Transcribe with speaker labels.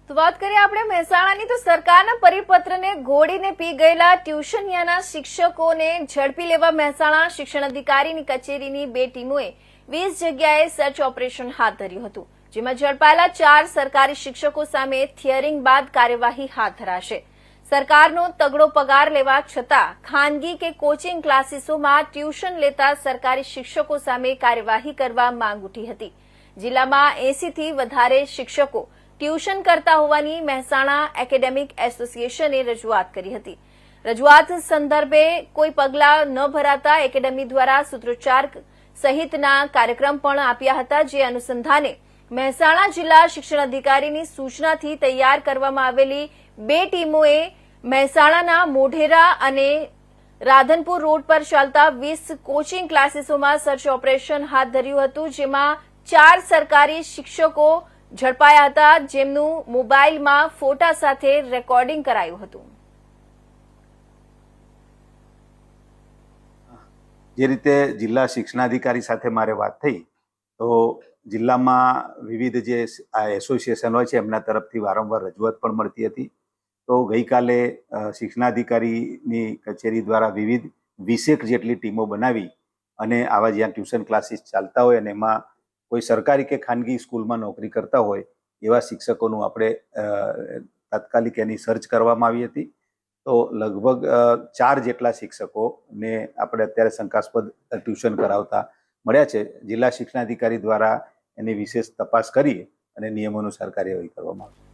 Speaker 1: તો વાત કરીએ આપણે મહેસાણાની તો સરકારના પરિપત્રને ઘોડીને પી ગયેલા ટ્યુશનિયાના શિક્ષકોને ઝડપી લેવા મહેસાણા શિક્ષણ અધિકારીની કચેરીની 2 ટીમોએ 20 જગ્યાએ સર્ચ ઓપરેશન હાથ ધર્યું હતું, જેમાં ઝડપાયેલા 4 સરકારી શિક્ષકો સામે થિયરિંગ બાદ કાર્યવાહી હાથ ધરાશે। સરકારનો તગડો પગાર લેવા છતાં ખાનગી કે કોચિંગ ક્લાસીસોમાં ટ્યુશન લેતા સરકારી શિક્ષકો સામે કાર્યવાહી કરવા માંગ ઉઠી હતી। જિલ્લામાં 80 થી વધારે શિક્ષકો ટ્યુશન કરતા હોવાની મહેસાણા એકેડેમિક એસોસિએશને રજૂઆત કરી હતી। રજૂઆત સંદર્ભે કોઈ પગલાં ન ભરાતા એકેડેમી દ્વારા સૂત્રોચ્ચાર સહિતના કાર્યક્રમ પણ આપ્યા હતા, જે અનુસંધાને મહેસાણા જિલ્લા શિક્ષણ અધિકારીની સૂચનાથી તૈયાર કરવામાં આવેલી 2 ટીમોએ મહેસાણાના મોઢેરા અને રાધનપુર રોડ પર ચાલતા 20 કોચિંગ ક્લાસીસોમાં સર્ચ ઓપરેશન હાથ ધર્યું હતું, જેમાં 4 સરકારી શિક્ષકો ઝડપાયા હતા, જેમનું મોબાઈલમાં ફોટા સાથે રેકોર્ડિંગ કરાયું હતું।
Speaker 2: જે રીતે જિલ્લા શિક્ષણાધિકારી સાથે મારે વાત થઈ તો જિલ્લામાં વિવિધ જે આ એસોસિએશન હોય છે એમના તરફથી વારંવાર રજૂઆત પણ મળતી હતી। તો ગઈકાલે શિક્ષણાધિકારીની કચેરી દ્વારા વિવિધ 20 જેટલી ટીમો બનાવી અને આવા જ્યાં ટ્યુશન ક્લાસીસ ચાલતા હોય અને એમાં કોઈ સરકારી કે ખાનગી સ્કૂલમાં નોકરી કરતા હોય એવા શિક્ષકોનું આપણે તાત્કાલિક એની સર્ચ કરવામાં આવી હતી। તો લગભગ 4 જેટલા શિક્ષકોને આપણે અત્યારે શંકાસ્પદ ટ્યુશન કરાવતા મળ્યા છે। જિલ્લા શિક્ષણાધિકારી દ્વારા એની વિશેષ તપાસ કરી અને નિયમો અનુસાર કાર્યવાહી કરવામાં આવશે।